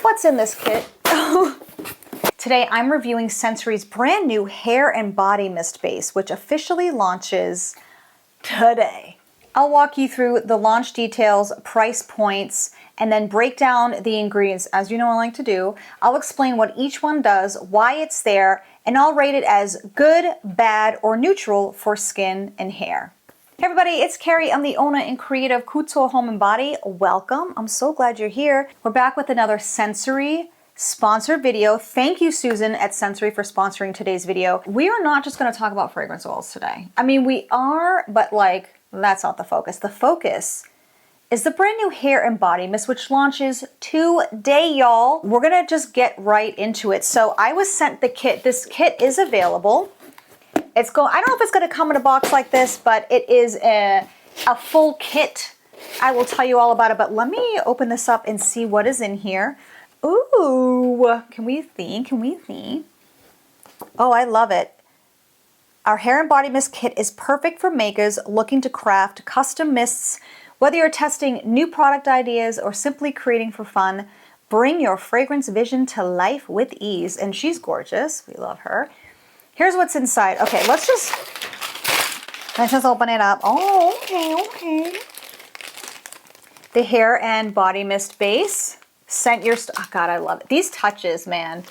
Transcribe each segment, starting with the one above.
What's in this kit? Today I'm reviewing Scentsorie's brand new hair and body mist base, which officially launches today. I'll walk you through the launch details, price points, and then break down the ingredients, as you know I like to do. I'll explain what each one does, why it's there, and I'll rate it as good, bad, or neutral for skin and hair. Hey everybody, it's Kerry. I'm the owner and creator of Couture Home and Body. Welcome. I'm so glad you're here. We're back with another Scentsorie sponsored video. Thank you, Susan at Scentsorie, for sponsoring today's video. We are not just going to talk about fragrance oils today. I mean, we are, but that's not the focus. The focus is the brand new hair and body mist, which launches today, y'all. We're gonna just get right into it. So I was sent the kit. This kit is available. I don't know if it's gonna come in a box like this, but it is a full kit. I will tell you all about it, but let me open this up and see what is in here. Ooh, can we see? Oh, I love it. Our hair and body mist kit is perfect for makers looking to craft custom mists. Whether you're testing new product ideas or simply creating for fun, bring your fragrance vision to life with ease. And she's gorgeous. We love her. Here's what's inside. Okay, let's just open it up. Oh, okay. The hair and body mist base. Scent your, oh God, I love it. These touches, man.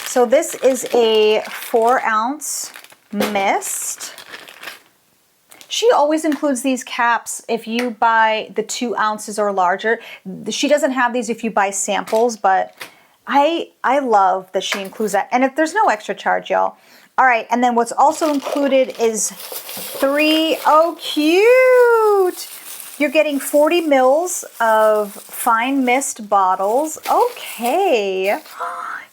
So this is a 4-ounce mist. She always includes these caps if you buy the 2 ounces or larger. She doesn't have these if you buy samples, but I love that she includes that. And if there's no extra charge, y'all. All right, and then what's also included is oh, cute. You're getting 40 mils of fine mist bottles. Okay,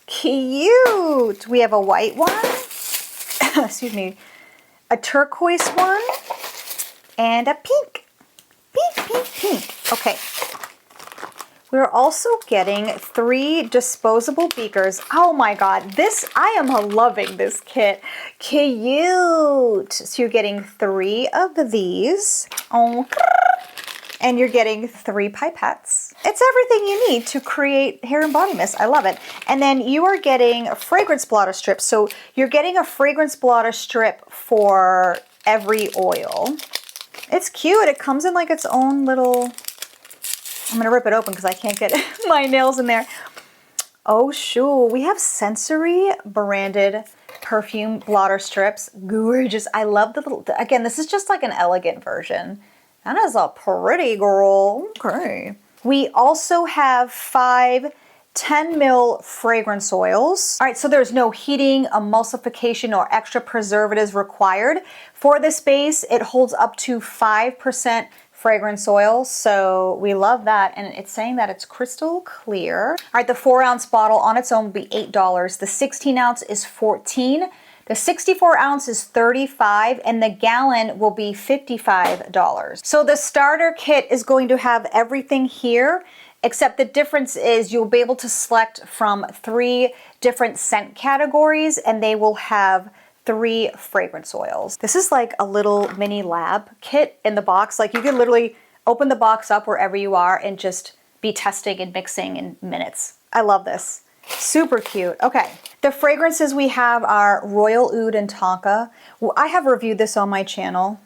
cute. We have a white one, excuse me, a turquoise one, and a pink. Okay. We're also getting 3 disposable beakers. Oh my God, I am loving this kit. Cute. So you're getting 3 of these. Oh, and you're getting 3 pipettes. It's everything you need to create hair and body mist. I love it. And then you are getting a fragrance blotter strip. So you're getting a fragrance blotter strip for every oil. It's cute. It comes in like its own little, I'm gonna rip it open because I can't get my nails in there. Oh shoot, we have Scentsorie branded perfume blotter strips. Gorgeous. I love the little, again, this is just like an elegant version. That is a pretty girl. Okay. We also have 5 10 ml fragrance oils. All right, so there's no heating, emulsification, or extra preservatives required. For this base, it holds up to 5% fragrance oil, so we love that. And it's saying that it's crystal clear. All right, the 4-ounce bottle on its own will be $8. The 16-ounce is $14. The 64-ounce is $35, and the gallon will be $55. So the starter kit is going to have everything here, except the difference is you'll be able to select from 3 different scent categories, and they will have 3 fragrance oils. This is like a little mini lab kit in the box. Like you can literally open the box up wherever you are and just be testing and mixing in minutes. I love this. Super cute. Okay, the fragrances we have are Royal Oud and Tonka. Well, I have reviewed this on my channel.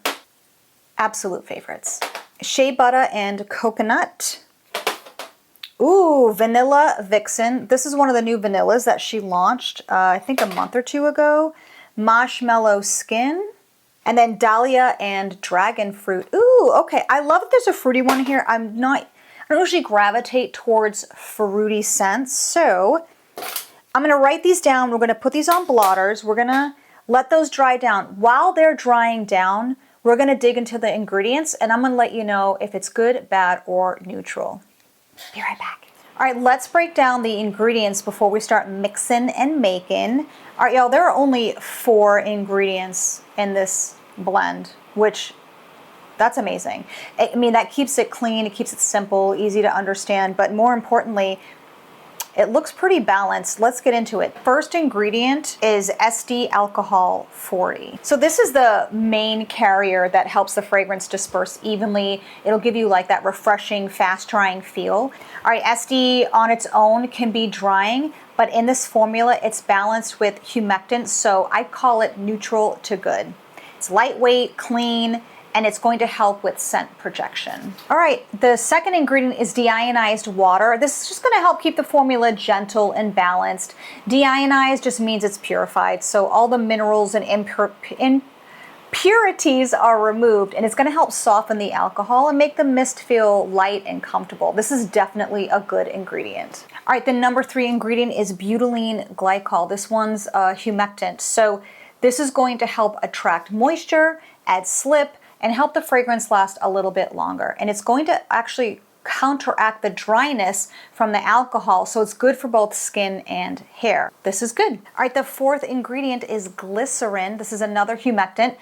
Absolute favorites. Shea Butter and Coconut. Ooh, Vanilla Vixen. This is one of the new vanillas that she launched, I think a month or 2 ago. Marshmallow Skin. And then Dahlia and Dragon Fruit. Ooh, okay. I love that there's a fruity one here. I don't usually gravitate towards fruity scents, so I'm gonna write these down. We're gonna put these on blotters. We're gonna let those dry down. While they're drying down, we're gonna dig into the ingredients, and I'm gonna let you know if it's good, bad, or neutral. Be right back. All right, let's break down the ingredients before we start mixing and making. All right, y'all, there are only 4 ingredients in this blend, which that's amazing. I mean, that keeps it clean, it keeps it simple, easy to understand, but more importantly, It looks pretty balanced. Let's get into it. First ingredient is SD alcohol 40. So this is the main carrier that helps the fragrance disperse evenly. It'll give you like that refreshing, fast drying feel. All right, SD on its own can be drying, but in this formula, it's balanced with humectant, so I call it neutral to good. It's lightweight, clean, and it's going to help with scent projection. All right, the second ingredient is deionized water. This is just gonna help keep the formula gentle and balanced. Deionized just means it's purified, so all the minerals and impurities are removed, and it's gonna help soften the alcohol and make the mist feel light and comfortable. This is definitely a good ingredient. All right, the number 3 ingredient is butylene glycol. This one's humectant, so this is going to help attract moisture, add slip, and help the fragrance last a little bit longer. And it's going to actually counteract the dryness from the alcohol, so it's good for both skin and hair. This is good. All right, the fourth ingredient is glycerin. This is another humectant.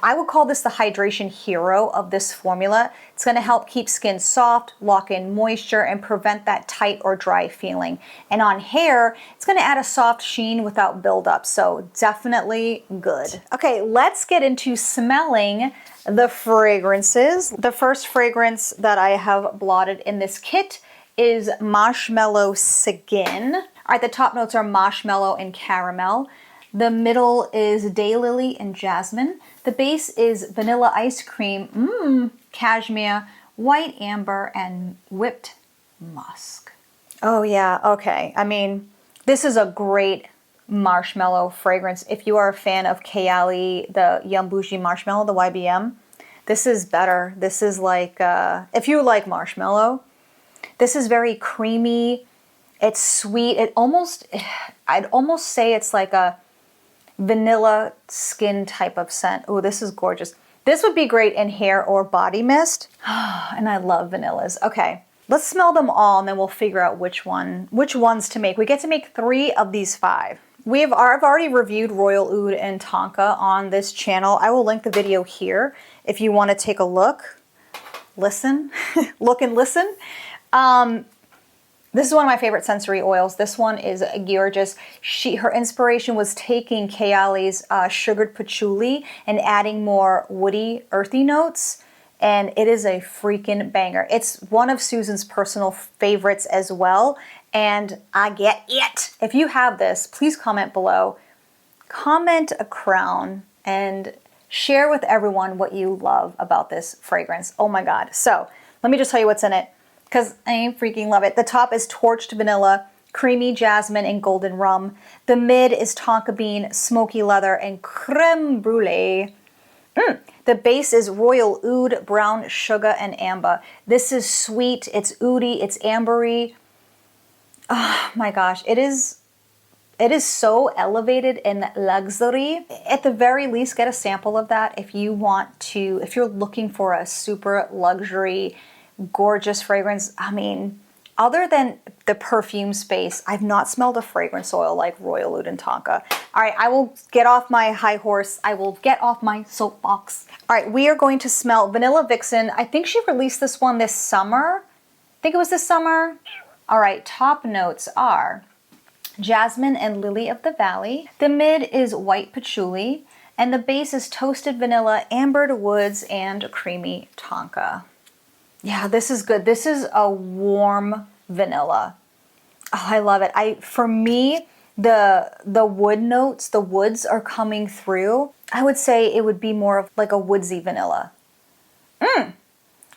I would call this the hydration hero of this formula. It's going to help keep skin soft, lock in moisture, and prevent that tight or dry feeling. And on hair, it's going to add a soft sheen without buildup, so definitely good. Okay, let's get into smelling the fragrances. The first fragrance that I have blotted in this kit is Marshmallow Skin. All right, the top notes are marshmallow and caramel. The middle is daylily and jasmine. The base is vanilla ice cream, cashmere, white amber, and whipped musk. Oh yeah, okay. I mean, this is a great marshmallow fragrance. If you are a fan of Kayali, the Yum Bougie marshmallow, the YBM, this is better. This is like, if you like marshmallow, this is very creamy. It's sweet. I'd almost say it's like a vanilla skin type of scent. Oh, this is gorgeous. This would be great in hair or body mist. And I love vanillas. Okay, let's smell them all and then we'll figure out which ones to make. We get to make 3 of these 5. I've already reviewed Royal Oud and Tonka on this channel. I will link the video here if you want to take a look. Listen, look and listen. This is one of my favorite Scentsorie oils. This one is gorgeous. Her inspiration was taking Kayali's sugared patchouli and adding more woody, earthy notes, and it is a freaking banger. It's one of Susan's personal favorites as well, and I get it. If you have this, please comment below. Comment a crown and share with everyone what you love about this fragrance. Oh my God. So let me just tell you what's in it, because I freaking love it. The top is torched vanilla, creamy jasmine, and golden rum. The mid is tonka bean, smoky leather, and creme brulee. The base is Royal Oud, brown sugar, and amber. This is sweet, it's oudy, it's ambery. Oh my gosh, it is so elevated in luxury. At the very least, get a sample of that if you're looking for a super luxury, gorgeous fragrance. I mean, other than the perfume space, I've not smelled a fragrance oil like Royal Oud and Tonka. All right, I will get off my high horse. I will get off my soapbox. All right, we are going to smell Vanilla Vixen. I think she released this one this summer. I think it was this summer. All right, top notes are jasmine and lily of the valley. The mid is white patchouli, and the base is toasted vanilla, ambered woods, and creamy tonka. Yeah, this is good. This is a warm vanilla. Oh, I love it. For me, the wood notes, the woods are coming through. I would say it would be more of like a woodsy vanilla.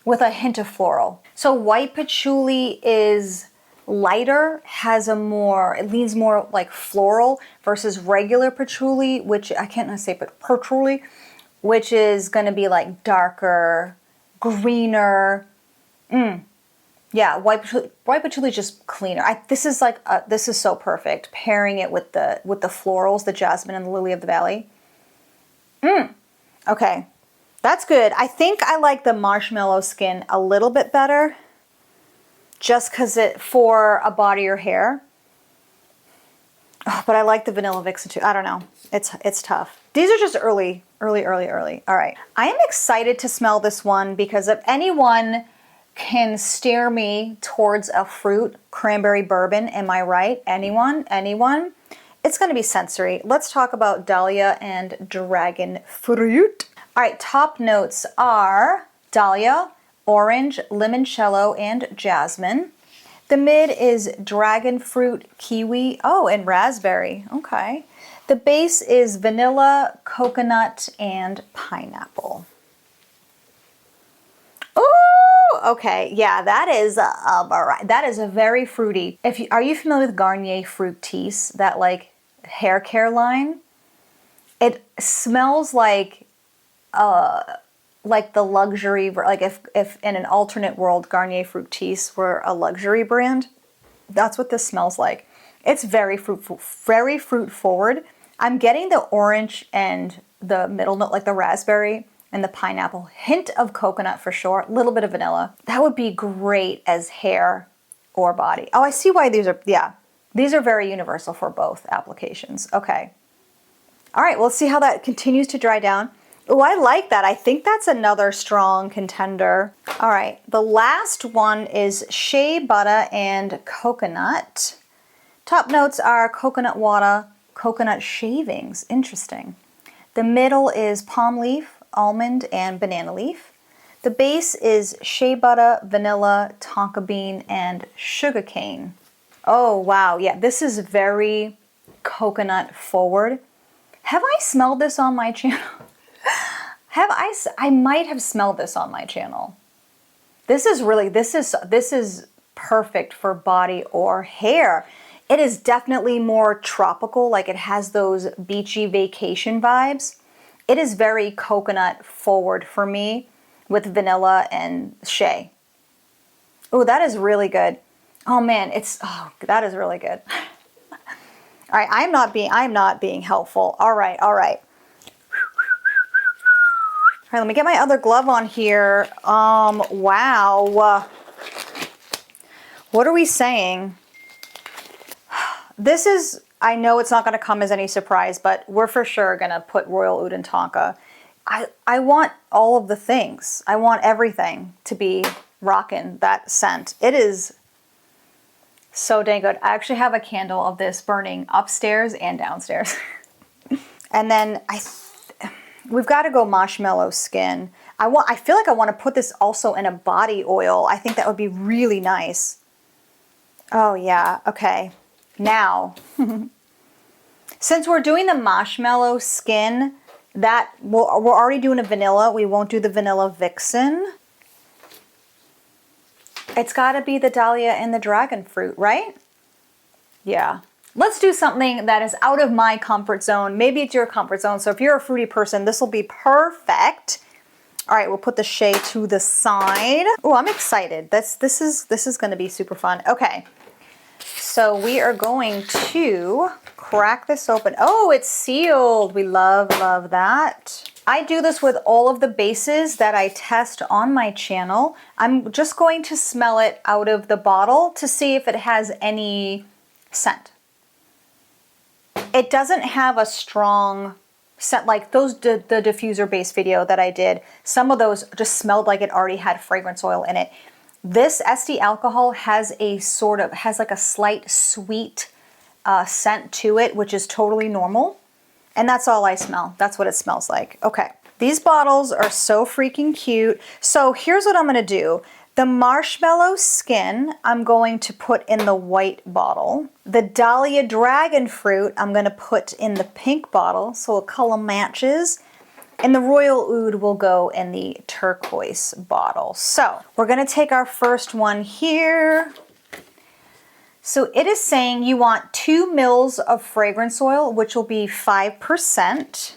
With a hint of floral. So white patchouli is lighter, it leans more like floral versus regular patchouli, which I can't say, but patchouli, which is going to be like darker, greener. Yeah, white patchouli is just cleaner. This is so perfect. Pairing it with the florals, the jasmine and the lily of the valley. Okay, that's good. I think I like the marshmallow skin a little bit better, just because for a body or hair. Oh, but I like the Vanilla Vixen too. I don't know. It's tough. These are just early. All right. I am excited to smell this one because if anyone can steer me towards a fruit, cranberry bourbon. Am I right? Anyone? Anyone? It's going to be Scentsorie. Let's talk about dahlia and dragon fruit. All right, top notes are dahlia, orange, limoncello, and jasmine. The mid is dragon fruit, kiwi, oh, and raspberry. Okay. The base is vanilla, coconut, and pineapple. Oh, okay. Yeah, that is all right. That is a very fruity. Are you familiar with Garnier Fructis, that like hair care line? It smells like the luxury, like if in an alternate world Garnier Fructis were a luxury brand, that's what this smells like. It's very fruit forward. I'm getting the orange and the middle note, like the raspberry and the pineapple, hint of coconut for sure, a little bit of vanilla. That would be great as hair or body. Oh, I see why these are, yeah. These are very universal for both applications. Okay. All right, well, let's see how that continues to dry down. Oh, I like that. I think that's another strong contender. All right, the last one is shea butter and coconut. Top notes are coconut water, coconut shavings. Interesting. The middle is palm leaf, almond, and banana leaf. The base is shea butter, vanilla, tonka bean, and sugar cane. Oh, wow. Yeah, this is very coconut forward. Have I smelled this on my channel? I might have smelled this on my channel. This is perfect for body or hair. It is definitely more tropical, like it has those beachy vacation vibes. It is very coconut forward for me with vanilla and shea. Oh, that is really good. Oh man, that is really good. All right, I'm not being helpful. All right. All right, let me get my other glove on here. Wow. What are we saying? This is, I know it's not going to come as any surprise, but we're for sure going to put Royal Oud and Tonka. I want all of the things. I want everything to be rocking that scent. It is so dang good. I actually have a candle of this burning upstairs and downstairs. And then we've got to go marshmallow skin. I feel like I want to put this also in a body oil. I think that would be really nice. Oh yeah, okay. Now, since we're doing the marshmallow skin, we're already doing a vanilla. We won't do the vanilla vixen. It's got to be the dahlia and the dragon fruit, right? Yeah. Let's do something that is out of my comfort zone. Maybe it's your comfort zone. So if you're a fruity person, this will be perfect. All right, we'll put the shea to the side. Oh, I'm excited. This is going to be super fun. Okay. So we are going to crack this open. Oh, it's sealed. We love that. I do this with all of the bases that I test on my channel. I'm just going to smell it out of the bottle to see if it has any scent. It doesn't have a strong scent like the diffuser base video that I did. Some of those just smelled like it already had fragrance oil in it. This SD alcohol has like a slight sweet scent to it, which is totally normal. And that's all I smell. That's what it smells like. Okay. These bottles are so freaking cute. So here's what I'm going to do. The marshmallow skin, I'm going to put in the white bottle. The dahlia dragon fruit, I'm going to put in the pink bottle so it color matches. And the Royal Oud will go in the turquoise bottle. So we're going to take our first one here. So it is saying you want 2 mils of fragrance oil, which will be 5%.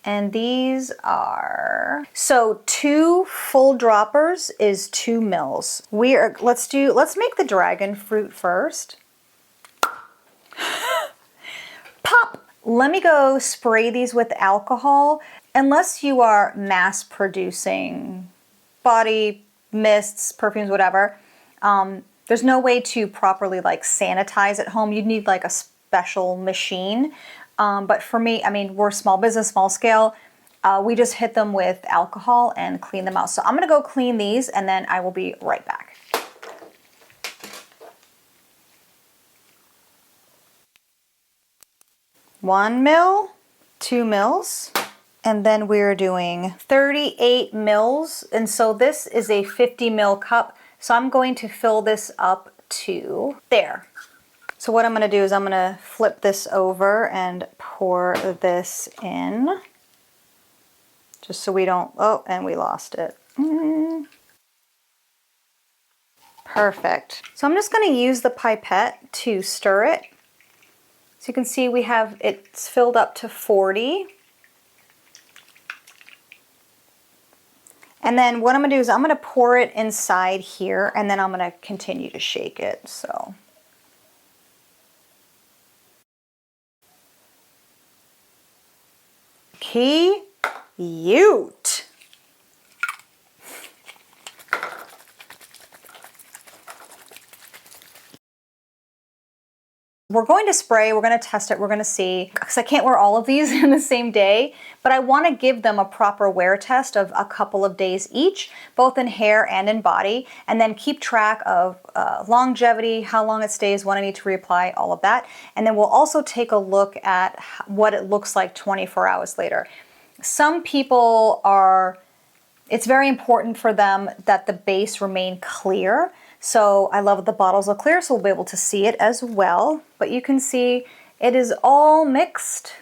And these are, so 2 full droppers is 2 mils. Let's make the dragon fruit first. Pop! Let me go spray these with alcohol. Unless you are mass producing body mists, perfumes, whatever, there's no way to properly like sanitize at home. You'd need like a special machine. But for me, I mean, we're small business, small scale. We just hit them with alcohol and clean them out. So I'm gonna go clean these and then I will be right back. One mil, 2 mils, and then we're doing 38 mils. And so this is a 50 mil cup. So I'm going to fill this up to there. So what I'm gonna do is I'm gonna flip this over and pour this in. Just so we don't, oh, and we lost it. Perfect. So I'm just gonna use the pipette to stir it. So you can see we have, it's filled up to 40. And then what I'm gonna do is I'm gonna pour it inside here and then I'm gonna continue to shake it, so. Cute. We're going to spray, we're going to test it, we're going to see, because I can't wear all of these in the same day, but I want to give them a proper wear test of a couple of days each, both in hair and in body, and then keep track of longevity, how long it stays, when I need to reapply, all of that. And then we'll also take a look at what it looks like 24 hours later. Some people are, it's very important for them that the base remain clear. So I love that the bottles are clear, so we'll be able to see it as well. But you can see it is all mixed.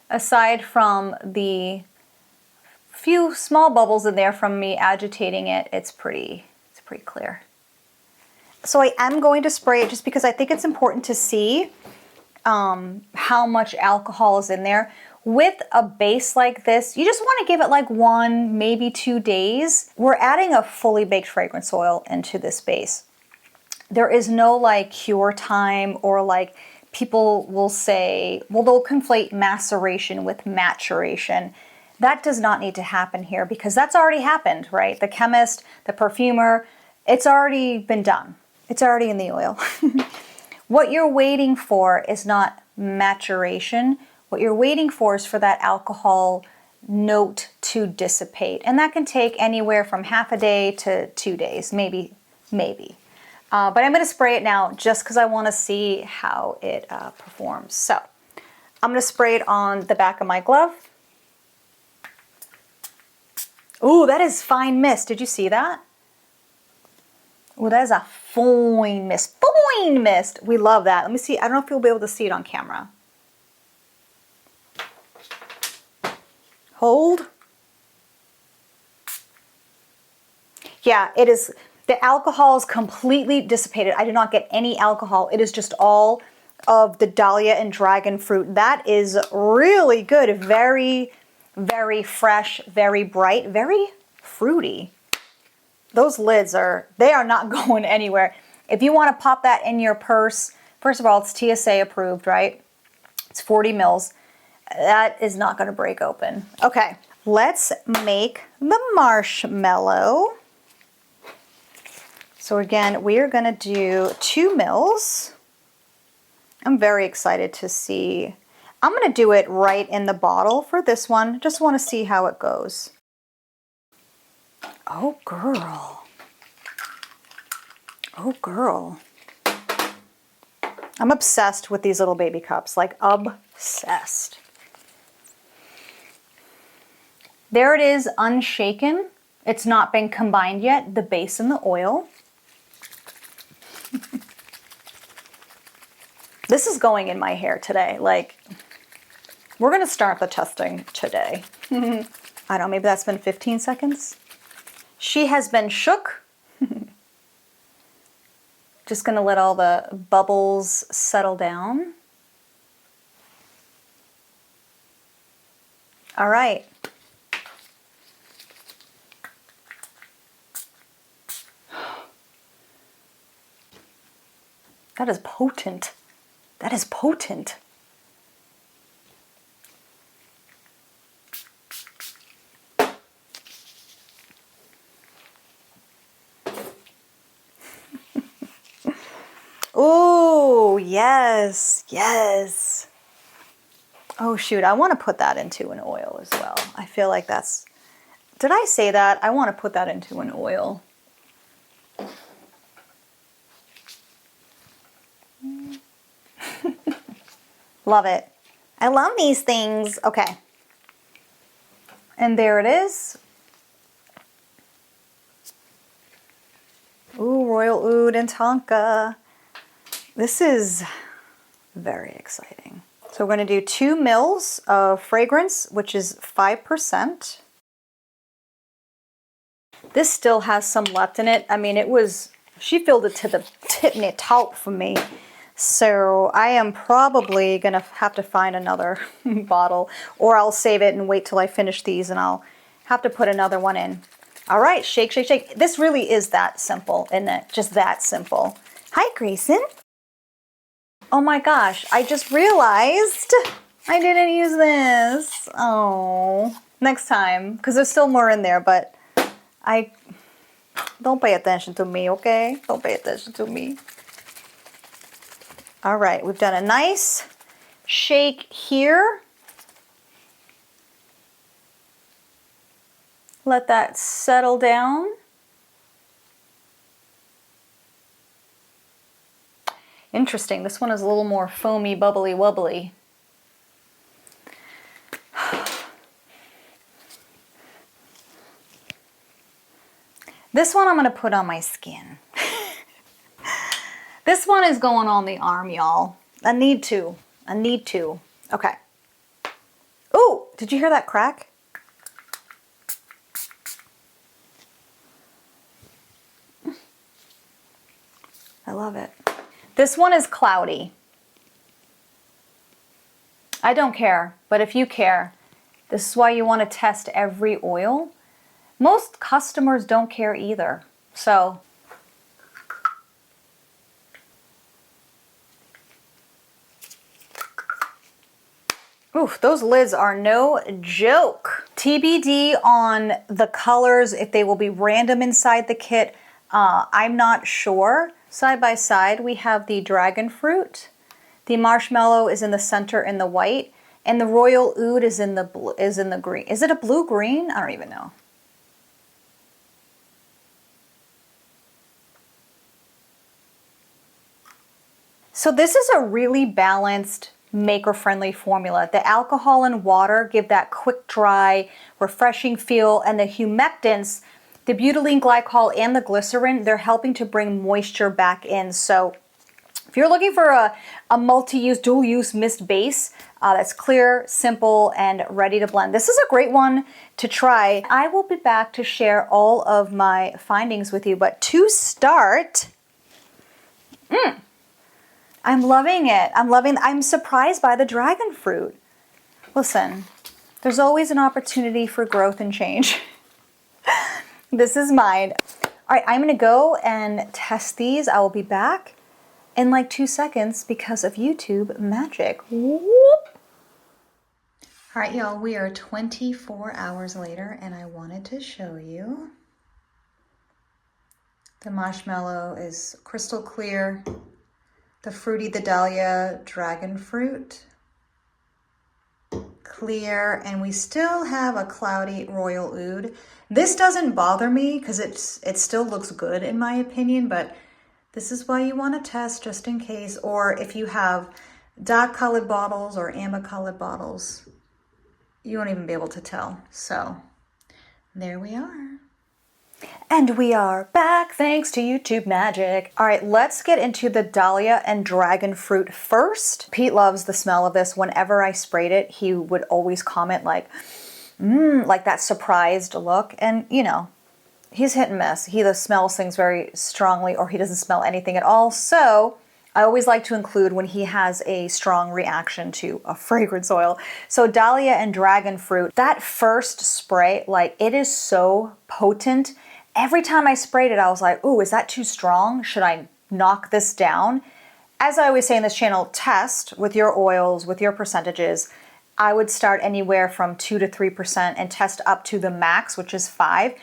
Aside from the few small bubbles in there from me agitating it, it's pretty clear. So I am going to spray it just because I think it's important to see how much alcohol is in there. With a base like this, you just want to give it like 1, maybe 2 days. We're adding a fully baked fragrance oil into this base. There is no like cure time, or like people will say, well, they'll conflate maceration with maturation. That does not need to happen here because that's already happened, right? The chemist, the perfumer, it's already been done. It's already in the oil. What you're waiting for is not maturation. What you're waiting for is for that alcohol note to dissipate. And that can take anywhere from half a day to 2 days, maybe. But I'm gonna spray it now just because I wanna see how it performs. So I'm gonna spray it on the back of my glove. Ooh, that is fine mist. Did you see that? Ooh, that is a fine mist. Fine mist. We love that. Let me see. I don't know if you'll be able to see it on camera. Hold. Yeah, it is. The alcohol is completely dissipated. I did not get any alcohol. It is just all of the dahlia and dragon fruit. That is really good. Very, very fresh, very bright, very fruity. Those lids they are not going anywhere. If you want to pop that in your purse, first of all, it's TSA approved, right? It's 40 mils. That is not going to break open. Okay, let's make the marshmallow. So again, we are going to do 2 mils. I'm very excited to see. I'm going to do it right in the bottle for this one. Just want to see how it goes. Oh, girl. Oh, girl. I'm obsessed with these little baby cups, like obsessed. There it is, unshaken. It's not been combined yet, the base and the oil. This is going in my hair today. Like, we're gonna start the testing today. I don't know, maybe that's been 15 seconds. She has been shook. Just gonna let all the bubbles settle down. All right. That is potent. That is potent. Oh, yes, yes. Oh shoot, I want to put that into an oil as well. I feel like that's, did I say that? I want to put that into an oil. Love it. I love these things. Okay. And there it is. Ooh, Royal Oud and Tonka. This is very exciting. So we're going to do 2 mils of fragrance, which is 5%. This still has some left in it. I mean, she filled it to the tip top for me. So I am probably going to have to find another bottle, or I'll save it and wait till I finish these and I'll have to put another one in. All right, shake, shake, shake. This really is that simple, isn't it? Just that simple. Hi, Grayson. Oh my gosh, I just realized I didn't use this. Oh, next time, because there's still more in there, but don't pay attention to me, okay? Don't pay attention to me. All right, we've done a nice shake here. Let that settle down. Interesting, this one is a little more foamy, bubbly, wobbly. This one I'm gonna put on my skin. This one is going on the arm, y'all. I need to. Okay. Ooh, did you hear that crack? I love it. This one is cloudy. I don't care, but if you care, this is why you want to test every oil. Most customers don't care either, so. Oof, those lids are no joke. TBD on the colors, if they will be random inside the kit. I'm not sure. Side by side, we have the dragon fruit. The marshmallow is in the center in the white, and the royal oud is in the blue, is in the green. Is it a blue-green? I don't even know. So this is a really balanced, maker-friendly formula. The alcohol and water give that quick, dry, refreshing feel, and the humectants, the butylene glycol and the glycerin, they're helping to bring moisture back in. So if you're looking for a multi-use, dual-use mist base that's clear, simple, and ready to blend, this is a great one to try. I will be back to share all of my findings with you, but to start, I'm loving it. I'm surprised by the dragon fruit. Listen, there's always an opportunity for growth and change. This is mine. All right, I'm gonna go and test these. I will be back in like 2 seconds because of YouTube magic. Whoop. All right, y'all, we are 24 hours later and I wanted to show you. The marshmallow is crystal clear. The fruity, the dahlia dragon fruit, clear, and we still have a cloudy royal oud. This doesn't bother me because it still looks good in my opinion, but this is why you want to test just in case, or if you have dark colored bottles or amber colored bottles, you won't even be able to tell. So there we are. And we are back thanks to YouTube magic. All right, let's get into the dahlia and dragon fruit first. Pete loves the smell of this. Whenever I sprayed it, he would always comment like that surprised look. And you know, he's hit and miss. He either smells things very strongly or he doesn't smell anything at all. So I always like to include when he has a strong reaction to a fragrance oil. So dahlia and dragon fruit, that first spray, like it is so potent. Every time I sprayed it, I was like, ooh, is that too strong? Should I knock this down? As I always say in this channel, test with your oils, with your percentages. I would start anywhere from 2 to 3% and test up to the max, which is 5.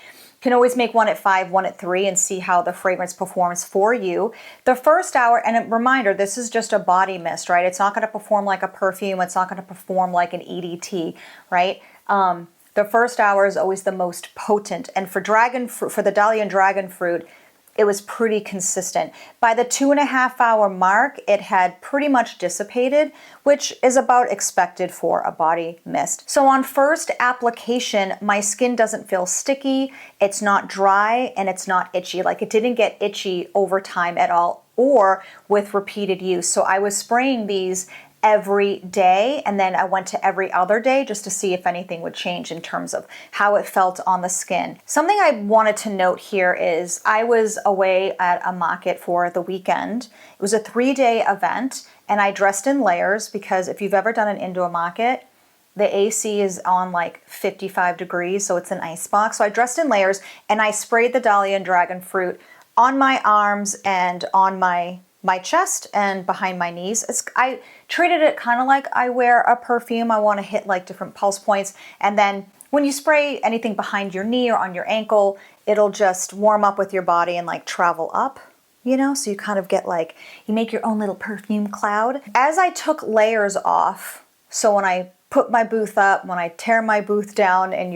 can always make one at 5, one at 3, and see how the fragrance performs for you. The first hour, and a reminder, this is just a body mist, right? It's not going to perform like a perfume. It's not going to perform like an EDT, right? The first hour is always the most potent. And for dragon fruit, for the dahlia and dragon fruit, it was pretty consistent. By the 2.5 hour mark, it had pretty much dissipated, which is about expected for a body mist. So on first application, my skin doesn't feel sticky, it's not dry, and it's not itchy. Like, it didn't get itchy over time at all or with repeated use. So I was spraying these every day, and then I went to every other day just to see if anything would change in terms of how it felt on the skin. Something I wanted to note here is I was away at a market for the weekend. It was a 3-day event, and I dressed in layers because if you've ever done an indoor market, the AC is on like 55 degrees, so it's an ice box. So I dressed in layers, and I sprayed the dahlia and dragon fruit on my arms and on my chest and behind my knees. I treated it kind of like I wear a perfume. I want to hit like different pulse points. And then when you spray anything behind your knee or on your ankle, it'll just warm up with your body and like travel up, you know? So you kind of get like, you make your own little perfume cloud. As I took layers off, so when I put my booth up, when I tear my booth down and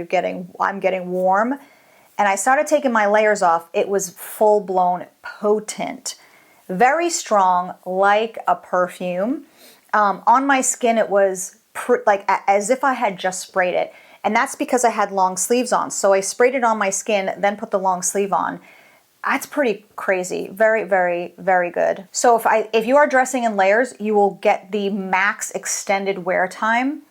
I'm getting warm, and I started taking my layers off, it was full-blown potent. Very strong, like a perfume. On my skin, it was like as if I had just sprayed it. And that's because I had long sleeves on. So I sprayed it on my skin, then put the long sleeve on. That's pretty crazy. Very, very, very good. So if you are dressing in layers, you will get the max extended wear time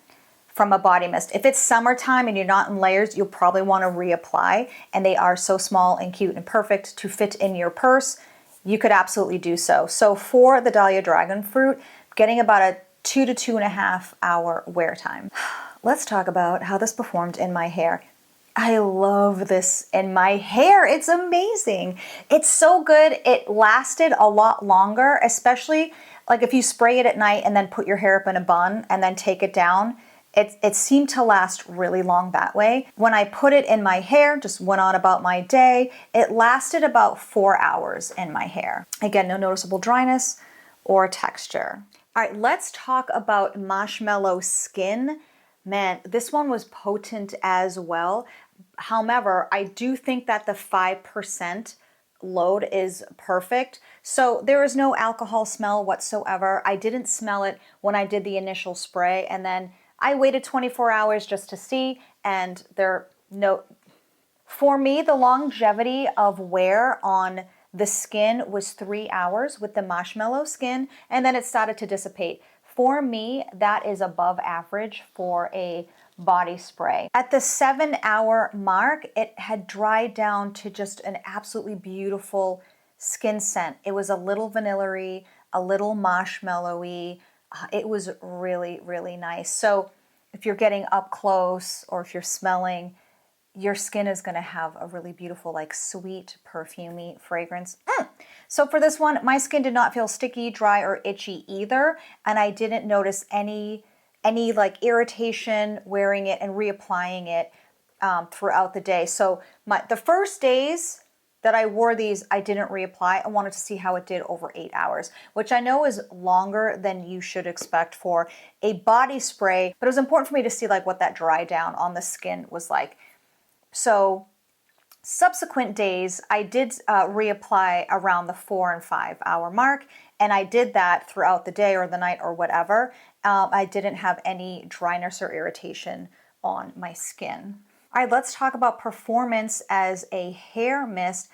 from a body mist. If it's summertime and you're not in layers, you'll probably want to reapply. And they are so small and cute and perfect to fit in your purse. You could absolutely do so. So for the dahlia dragon fruit, getting about a 2 to 2.5 hour wear time. Let's talk about how this performed in my hair. I love this in my hair. It's amazing. It's so good. It lasted a lot longer, especially like if you spray it at night and then put your hair up in a bun and then take it down. It seemed to last really long that way. When I put it in my hair, just went on about my day, it lasted about 4 hours in my hair. Again, no noticeable dryness or texture. All right, let's talk about marshmallow skin. Man, this one was potent as well. However, I do think that the 5% load is perfect. So there is no alcohol smell whatsoever. I didn't smell it when I did the initial spray, and then I waited 24 hours just to see, and for me, the longevity of wear on the skin was 3 hours with the marshmallow skin, and then it started to dissipate. For me, that is above average for a body spray. At the 7-hour mark, it had dried down to just an absolutely beautiful skin scent. It was a little vanilla-y, a little marshmallowy. It was really, really nice. So if you're getting up close or if you're smelling, your skin is going to have a really beautiful, like sweet, perfumey fragrance. So for this one, my skin did not feel sticky, dry, or itchy either. And I didn't notice any like irritation wearing it and reapplying it throughout the day. So the first days that I wore these, I didn't reapply. I wanted to see how it did over 8 hours, which I know is longer than you should expect for a body spray, but it was important for me to see like what that dry down on the skin was like. So subsequent days, I did reapply around the 4 and 5 hour mark, and I did that throughout the day or the night or whatever. I didn't have any dryness or irritation on my skin. All right, let's talk about performance as a hair mist.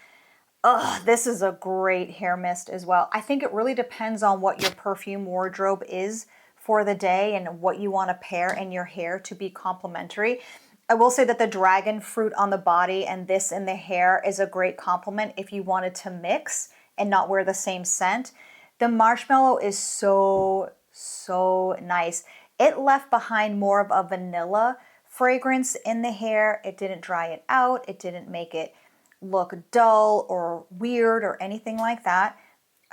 This is a great hair mist as well. I think it really depends on what your perfume wardrobe is for the day and what you want to pair in your hair to be complementary. I will say that the dragon fruit on the body and this in the hair is a great complement if you wanted to mix and not wear the same scent. The marshmallow is so nice. It left behind more of a vanilla fragrance in the hair. It didn't dry it out. It didn't make it look dull or weird or anything like that.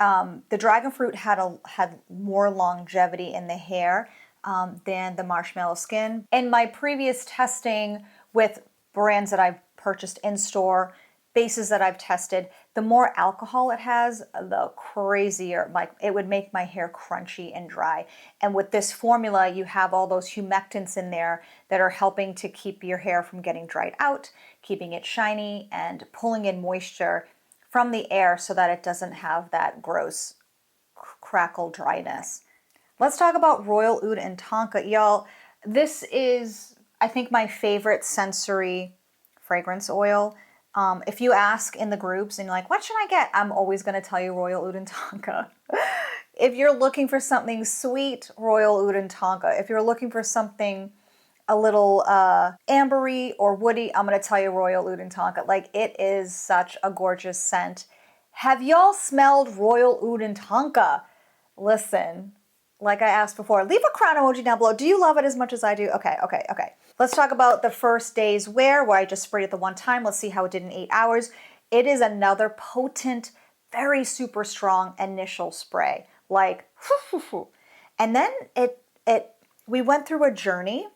The dragon fruit had more longevity in the hair than the marshmallow skin. In my previous testing with brands that I've purchased in store bases that I've tested, the more alcohol it has, the crazier, like it would make my hair crunchy and dry. And with this formula, you have all those humectants in there that are helping to keep your hair from getting dried out, keeping it shiny, and pulling in moisture from the air so that it doesn't have that gross crackle dryness. Let's talk about Royal Oud and Tonka. Y'all, this is, I think, my favorite Scentsorie fragrance oil. If you ask in the groups and you're like, what should I get? I'm always going to tell you Royal Oud and Tonka. If you're looking for something sweet, Royal Oud and Tonka. If you're looking for something a little ambery or woody, I'm going to tell you Royal Oud and Tonka. Like, it is such a gorgeous scent. Have y'all smelled Royal Oud and Tonka? Listen, like I asked before, leave a crown emoji down below. Do you love it as much as I do? Okay. Let's talk about the first day's wear, where I just sprayed it the one time. Let's see how it did in 8 hours. It is another potent, very super strong initial spray. Like, and then we went through a journey.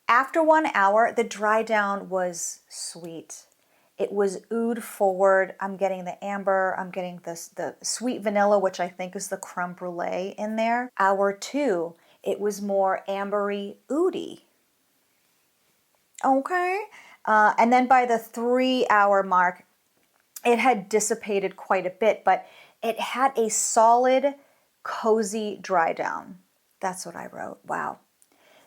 After 1 hour, the dry down was sweet. It was oud forward. I'm getting the amber. I'm getting the sweet vanilla, which I think is the creme brulee in there. Hour 2, it was more ambery, oudy. Okay. And then by the 3-hour mark, it had dissipated quite a bit, but it had a solid, cozy dry down. That's what I wrote. Wow.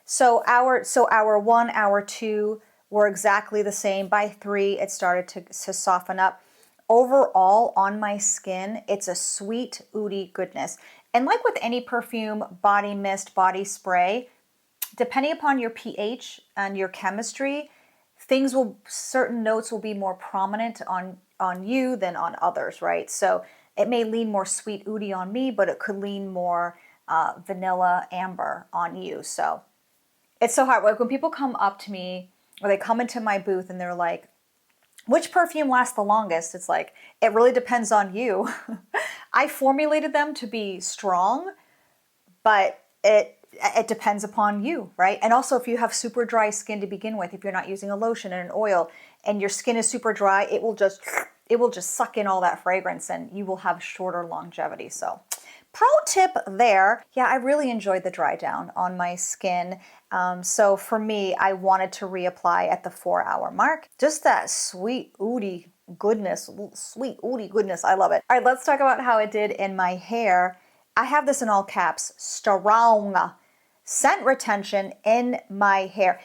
So hour 1, hour 2 were exactly the same. By 3, it started to soften up. Overall, on my skin, it's a sweet, oudy goodness. And like with any perfume, body mist, body spray, depending upon your pH and your chemistry, certain notes will be more prominent on you than on others, right? So it may lean more sweet, oudy on me, but it could lean more vanilla, amber on you. So it's so hard. Like when people come up to me or they come into my booth and they're like, which perfume lasts the longest? It's like, it really depends on you. I formulated them to be strong, but it depends upon you, right? And also if you have super dry skin to begin with, if you're not using a lotion and an oil and your skin is super dry, it will just suck in all that fragrance and you will have shorter longevity. So pro tip there. Yeah, I really enjoyed the dry down on my skin. So for me, I wanted to reapply at the 4-hour mark. Just that sweet, oudy goodness, sweet, oudy goodness. I love it. All right, let's talk about how it did in my hair. I have this in all caps, strong scent retention in my hair.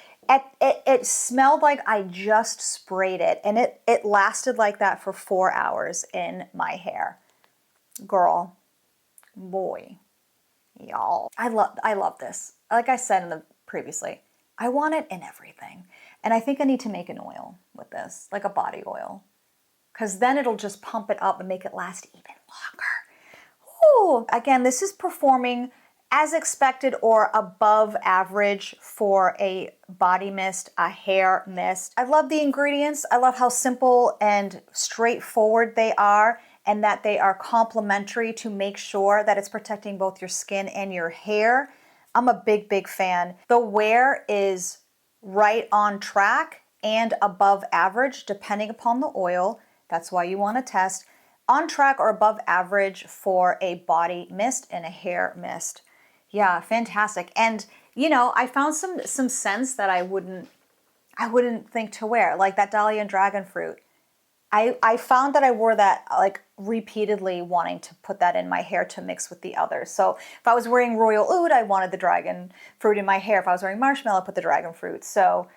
It smelled like I just sprayed it, and it lasted like that for 4 hours in my hair. Girl, boy, y'all. I love this. Like I said previously, I want it in everything. And I think I need to make an oil with this, like a body oil, because then it'll just pump it up and make it last even longer. Ooh. Again, this is performing as expected or above average for a body mist, a hair mist. I love the ingredients. I love how simple and straightforward they are, and that they are complementary to make sure that it's protecting both your skin and your hair. I'm a big, big fan. The wear is right on track and above average depending upon the oil. That's why you want to test. On track or above average for a body mist and a hair mist. Yeah, fantastic. And you know, I found some scents that I wouldn't think to wear, like that Dahlia and Dragon Fruit. I found that I wore that like repeatedly, wanting to put that in my hair to mix with the others. So if I was wearing Royal Oud, I wanted the Dragon Fruit in my hair. If I was wearing Marshmallow, I put the Dragon Fruit. So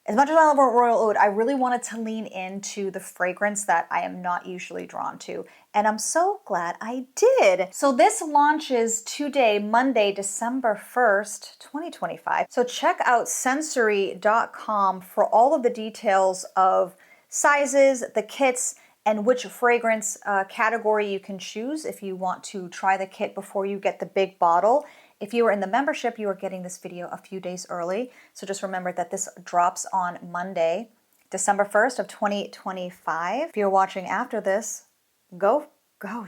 as much as I love Royal Oud, I really wanted to lean into the fragrance that I am not usually drawn to. And I'm so glad I did. So this launches today, Monday, December 1st, 2025. So check out Scentsorie.com for all of the details of sizes, the kits, and which fragrance category you can choose if you want to try the kit before you get the big bottle. If you are in the membership, you are getting this video a few days early. So just remember that this drops on Monday, December 1st of 2025. If you're watching after this, go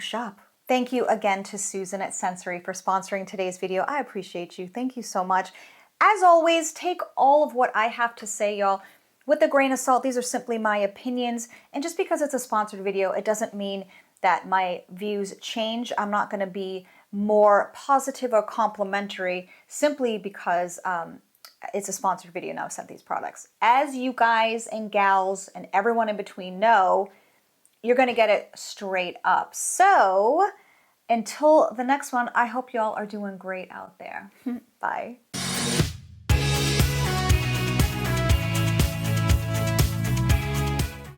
shop. Thank you again to Susan at Scentsorie for sponsoring today's video. I appreciate you. Thank you so much. As always, take all of what I have to say, y'all, with a grain of salt. These are simply my opinions. And just because it's a sponsored video, it doesn't mean that my views change. I'm not going to be more positive or complimentary simply because it's a sponsored video and I've sent these products. As you guys and gals and everyone in between know, you're going to get it straight up. So until the next one, I hope y'all are doing great out there. Bye.